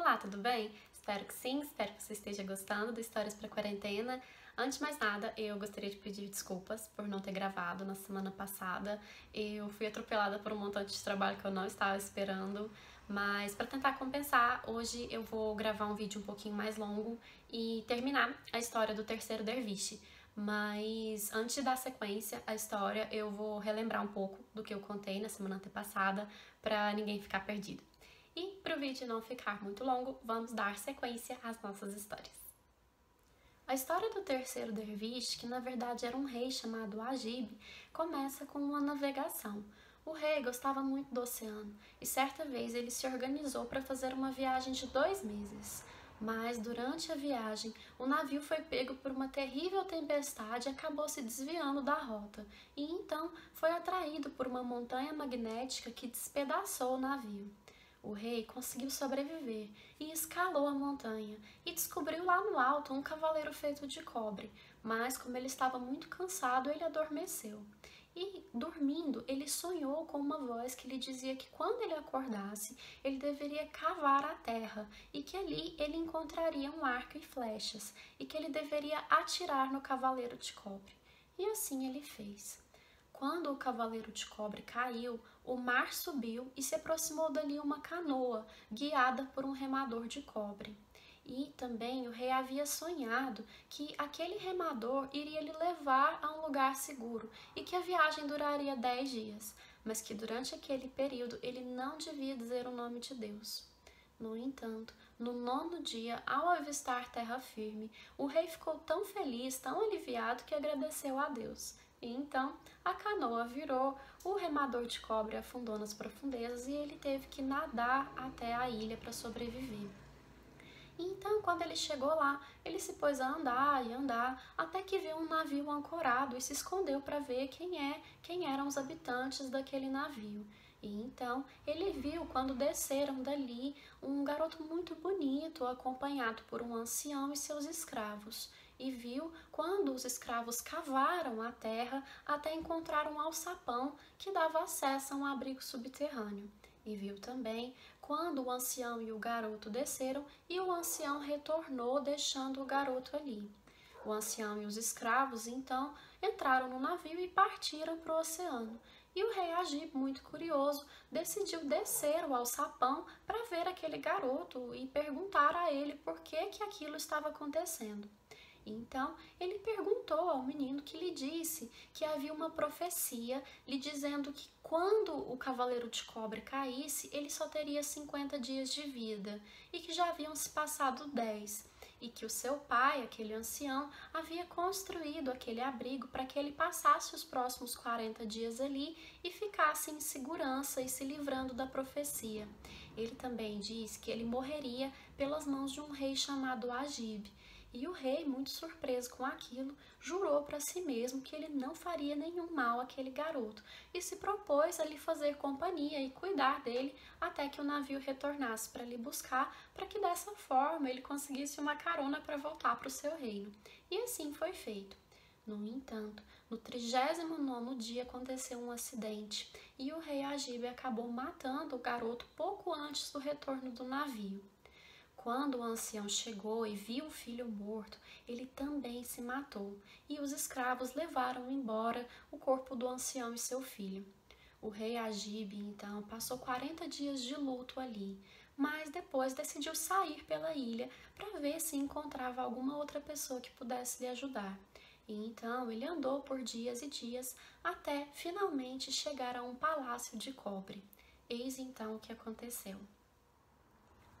Olá, tudo bem? Espero que sim, espero que você esteja gostando do Histórias para Quarentena. Antes de mais nada, eu gostaria de pedir desculpas por não ter gravado na semana passada. Eu fui atropelada por um montante de trabalho que eu não estava esperando, mas para tentar compensar, hoje eu vou gravar um vídeo um pouquinho mais longo e terminar a história do terceiro derviche. Mas antes de dar sequência à história, eu vou relembrar um pouco do que eu contei na semana antepassada para ninguém ficar perdido. E para o vídeo não ficar muito longo, vamos dar sequência às nossas histórias. A história do terceiro derviche, que na verdade era um rei chamado Agib, começa com uma navegação. O rei gostava muito do oceano e certa vez ele se organizou para fazer uma viagem de 2 meses. Mas durante a viagem, o navio foi pego por uma terrível tempestade e acabou se desviando da rota, e então foi atraído por uma montanha magnética que despedaçou o navio. O rei conseguiu sobreviver e escalou a montanha e descobriu lá no alto um cavaleiro feito de cobre, mas como ele estava muito cansado, ele adormeceu. E, dormindo, ele sonhou com uma voz que lhe dizia que quando ele acordasse, ele deveria cavar a terra e que ali ele encontraria um arco e flechas e que ele deveria atirar no cavaleiro de cobre. E assim ele fez. Quando o cavaleiro de cobre caiu, o mar subiu e se aproximou dali uma canoa, guiada por um remador de cobre. E também o rei havia sonhado que aquele remador iria lhe levar a um lugar seguro e que a viagem duraria 10 dias, mas que durante aquele período ele não devia dizer o nome de Deus. No entanto, no 9º dia, ao avistar terra firme, o rei ficou tão feliz, tão aliviado, que agradeceu a Deus. E então a canoa virou, o remador de cobre afundou nas profundezas e ele teve que nadar até a ilha para sobreviver. E então, quando ele chegou lá, ele se pôs a andar e andar, até que viu um navio ancorado e se escondeu para ver quem eram os habitantes daquele navio. E então ele viu, quando desceram dali, um garoto muito bonito, acompanhado por um ancião e seus escravos. E viu quando os escravos cavaram a terra até encontrar um alçapão que dava acesso a um abrigo subterrâneo. E viu também quando o ancião e o garoto desceram e o ancião retornou, deixando o garoto ali. O ancião e os escravos, então, entraram no navio e partiram para o oceano. E o rei Agib, muito curioso, decidiu descer o alçapão para ver aquele garoto e perguntar a ele por que aquilo estava acontecendo. Então, ele perguntou ao menino, que lhe disse que havia uma profecia lhe dizendo que quando o cavaleiro de cobre caísse, ele só teria 50 dias de vida e que já haviam se passado 10, e que o seu pai, aquele ancião, havia construído aquele abrigo para que ele passasse os próximos 40 dias ali e ficasse em segurança e se livrando da profecia. Ele também disse que ele morreria pelas mãos de um rei chamado Agib. E o rei, muito surpreso com aquilo, jurou para si mesmo que ele não faria nenhum mal àquele garoto e se propôs a lhe fazer companhia e cuidar dele até que o navio retornasse para lhe buscar, para que dessa forma ele conseguisse uma carona para voltar para o seu reino. E assim foi feito. No entanto, no 39º dia aconteceu um acidente e o rei Agib acabou matando o garoto pouco antes do retorno do navio. Quando o ancião chegou e viu o filho morto, ele também se matou, e os escravos levaram embora o corpo do ancião e seu filho. O rei Agib, então, passou 40 dias de luto ali, mas depois decidiu sair pela ilha para ver se encontrava alguma outra pessoa que pudesse lhe ajudar. E então ele andou por dias e dias até finalmente chegar a um palácio de cobre. Eis então o que aconteceu.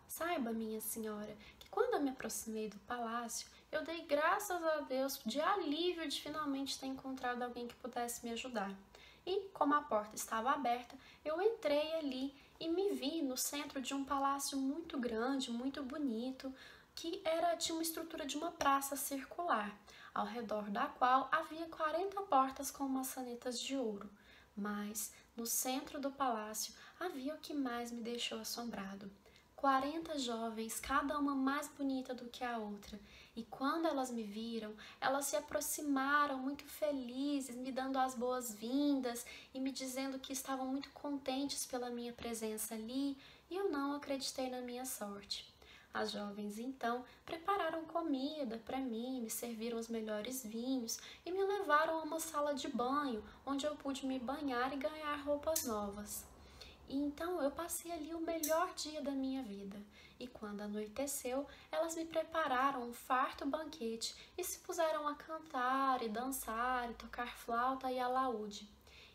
Saiba, minha senhora, que quando eu me aproximei do palácio, eu dei graças a Deus de alívio de finalmente ter encontrado alguém que pudesse me ajudar. E, como a porta estava aberta, eu entrei ali e me vi no centro de um palácio muito grande, muito bonito, que tinha uma estrutura de uma praça circular, ao redor da qual havia 40 portas com maçanetas de ouro. Mas, no centro do palácio, havia o que mais me deixou assombrado. 40 jovens, cada uma mais bonita do que a outra, e quando elas me viram, elas se aproximaram muito felizes, me dando as boas-vindas e me dizendo que estavam muito contentes pela minha presença ali, e eu não acreditei na minha sorte. As jovens então prepararam comida para mim, me serviram os melhores vinhos e me levaram a uma sala de banho, onde eu pude me banhar e ganhar roupas novas. E então eu passei ali o melhor dia da minha vida. E quando anoiteceu, elas me prepararam um farto banquete e se puseram a cantar e dançar e tocar flauta e alaúde.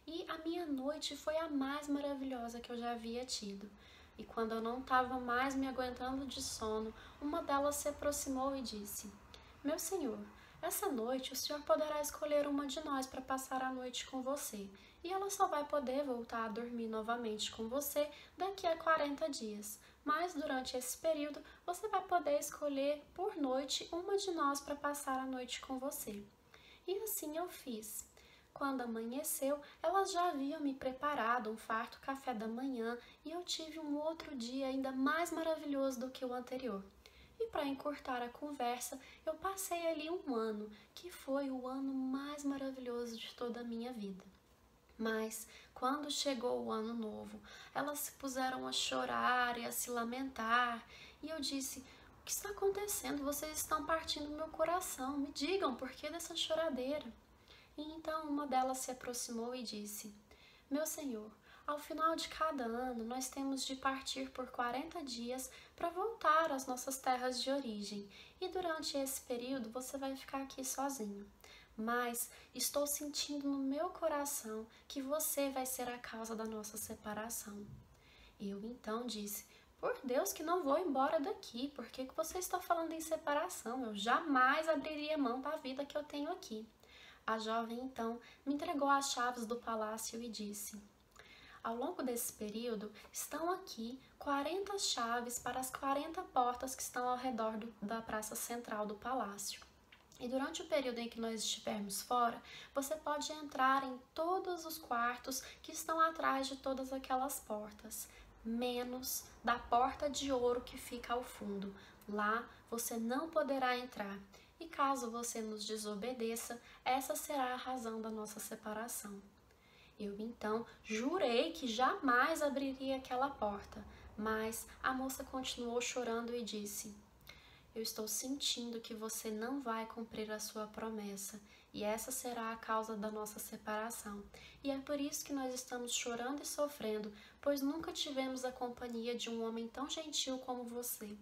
E a minha noite foi a mais maravilhosa que eu já havia tido. E quando eu não estava mais me aguentando de sono, uma delas se aproximou e disse: Meu senhor, essa noite o senhor poderá escolher uma de nós para passar a noite com você, e ela só vai poder voltar a dormir novamente com você daqui a 40 dias. Mas durante esse período você vai poder escolher por noite uma de nós para passar a noite com você. E assim eu fiz. Quando amanheceu, elas já haviam me preparado um farto café da manhã e eu tive um outro dia ainda mais maravilhoso do que o anterior. E para encurtar a conversa, eu passei ali um ano, que foi o ano mais maravilhoso de toda a minha vida. Mas, quando chegou o ano novo, elas se puseram a chorar e a se lamentar, e eu disse: O que está acontecendo? Vocês estão partindo meu coração. Me digam por que dessa choradeira. E então uma delas se aproximou e disse: Meu senhor, ao final de cada ano nós temos de partir por 40 dias para voltar às nossas terras de origem, e durante esse período você vai ficar aqui sozinho. Mas estou sentindo no meu coração que você vai ser a causa da nossa separação. Eu então disse: Por Deus que não vou embora daqui, por que você está falando em separação? Eu jamais abriria mão da vida que eu tenho aqui. A jovem então me entregou as chaves do palácio e disse: Ao longo desse período estão aqui 40 chaves para as 40 portas que estão ao redor da praça central do palácio. E durante o período em que nós estivermos fora, você pode entrar em todos os quartos que estão atrás de todas aquelas portas, menos da porta de ouro que fica ao fundo. Lá você não poderá entrar. E caso você nos desobedeça, essa será a razão da nossa separação. Eu então jurei que jamais abriria aquela porta, mas a moça continuou chorando e disse: Eu estou sentindo que você não vai cumprir a sua promessa, e essa será a causa da nossa separação. E é por isso que nós estamos chorando e sofrendo, pois nunca tivemos a companhia de um homem tão gentil como você.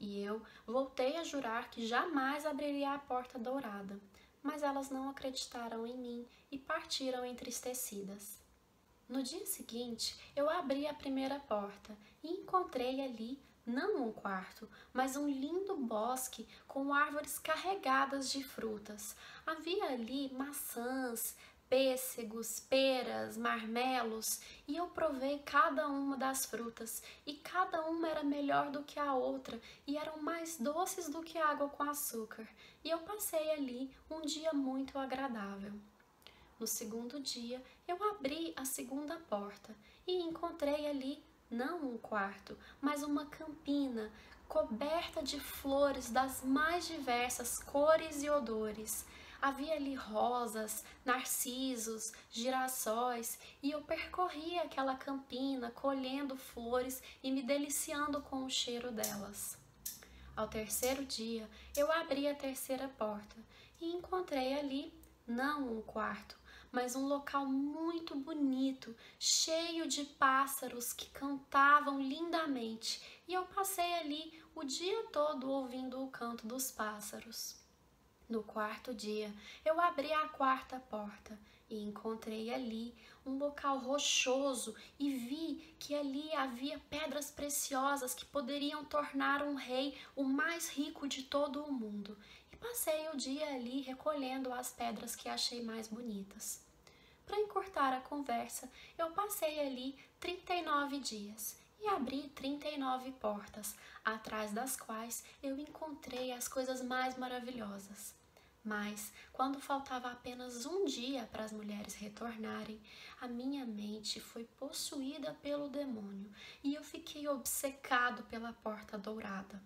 E eu voltei a jurar que jamais abriria a porta dourada, mas elas não acreditaram em mim e partiram entristecidas. No dia seguinte, eu abri a primeira porta e encontrei ali não um quarto, mas um lindo bosque com árvores carregadas de frutas. Havia ali maçãs, pêssegos, peras, marmelos, e eu provei cada uma das frutas, e cada uma era melhor do que a outra, e eram mais doces do que água com açúcar, e eu passei ali um dia muito agradável. No segundo dia, eu abri a segunda porta e encontrei ali não um quarto, mas uma campina coberta de flores das mais diversas cores e odores. Havia ali rosas, narcisos, girassóis, e eu percorri aquela campina colhendo flores e me deliciando com o cheiro delas. Ao terceiro dia, eu abri a terceira porta e encontrei ali não um quarto, mas um local muito bonito, cheio de pássaros que cantavam lindamente, e eu passei ali o dia todo ouvindo o canto dos pássaros. No quarto dia, eu abri a quarta porta e encontrei ali um local rochoso e vi que ali havia pedras preciosas que poderiam tornar um rei o mais rico de todo o mundo. E passei o dia ali recolhendo as pedras que achei mais bonitas. Para encurtar a conversa, eu passei ali 39 dias e abri 39 portas, atrás das quais eu encontrei as coisas mais maravilhosas. Mas, quando faltava apenas um dia para as mulheres retornarem, a minha mente foi possuída pelo demônio e eu fiquei obcecado pela porta dourada.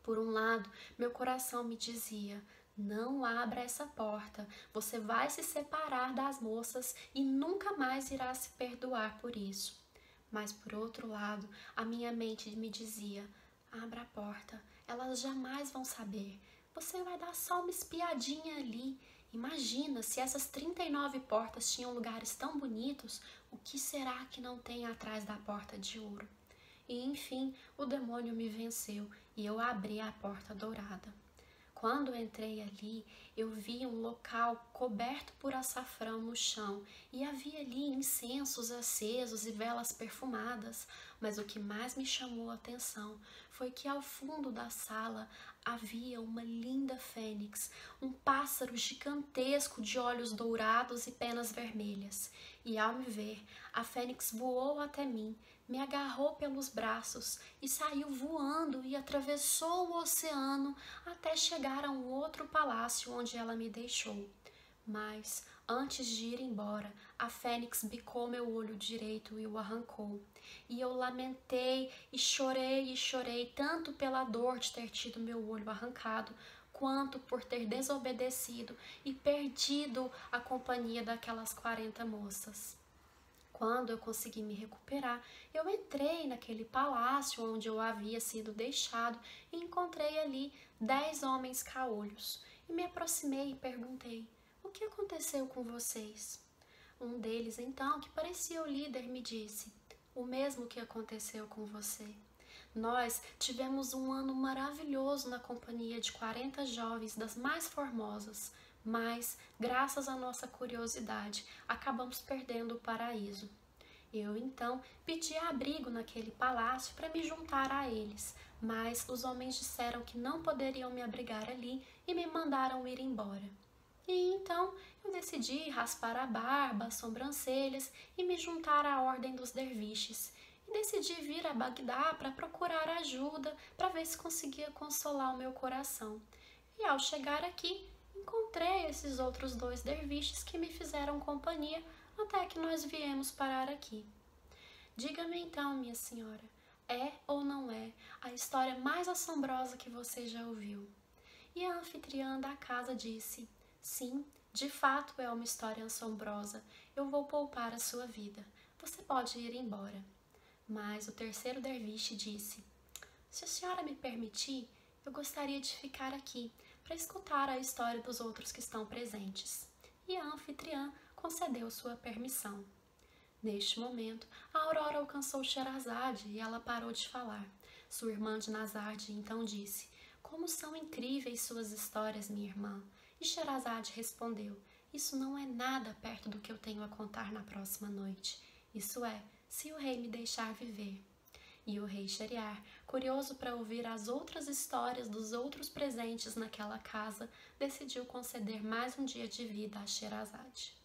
Por um lado, meu coração me dizia: não abra essa porta, você vai se separar das moças e nunca mais irá se perdoar por isso. Mas por outro lado, a minha mente me dizia: Abra a porta, elas jamais vão saber. Você vai dar só uma espiadinha ali. Imagina, se essas 39 portas tinham lugares tão bonitos, o que será que não tem atrás da porta de ouro? E enfim, o demônio me venceu e eu abri a porta dourada. Quando entrei ali, eu vi um local coberto por açafrão no chão e havia ali incensos acesos e velas perfumadas, mas o que mais me chamou a atenção foi que ao fundo da sala havia uma linda fênix, um pássaro gigantesco de olhos dourados e penas vermelhas. E ao me ver, a fênix voou até mim, me agarrou pelos braços e saiu voando e atravessou o oceano até chegar a um outro palácio onde ela me deixou. Mas, antes de ir embora, a fênix bicou meu olho direito e o arrancou. E eu lamentei e chorei, tanto pela dor de ter tido meu olho arrancado, quanto por ter desobedecido e perdido a companhia daquelas 40 moças. Quando eu consegui me recuperar, eu entrei naquele palácio onde eu havia sido deixado e encontrei ali 10 homens caolhos. E me aproximei e perguntei: o que aconteceu com vocês? Um deles, então, que parecia o líder, me disse: o mesmo que aconteceu com você. Nós tivemos um ano maravilhoso na companhia de 40 jovens das mais formosas, mas, graças à nossa curiosidade, acabamos perdendo o paraíso. Eu, então, pedi abrigo naquele palácio para me juntar a eles, mas os homens disseram que não poderiam me abrigar ali e me mandaram ir embora. E então eu decidi raspar a barba, as sobrancelhas e me juntar à ordem dos derviches. E decidi vir a Bagdá para procurar ajuda, para ver se conseguia consolar o meu coração. E ao chegar aqui, encontrei esses outros 2 derviches que me fizeram companhia até que nós viemos parar aqui. Diga-me então, minha senhora, é ou não é a história mais assombrosa que você já ouviu? E a anfitriã da casa disse: sim, de fato é uma história assombrosa. Eu vou poupar a sua vida. Você pode ir embora. Mas o terceiro derviche disse: se a senhora me permitir, eu gostaria de ficar aqui para escutar a história dos outros que estão presentes. E a anfitriã concedeu sua permissão. Neste momento, a Aurora alcançou Sherazade e ela parou de falar. Sua irmã de Nazarde então disse: como são incríveis suas histórias, minha irmã. E Sherazade respondeu: isso não é nada perto do que eu tenho a contar na próxima noite. Isso é, se o rei me deixar viver. E o rei Sheriar, curioso para ouvir as outras histórias dos outros presentes naquela casa, decidiu conceder mais um dia de vida a Sherazade.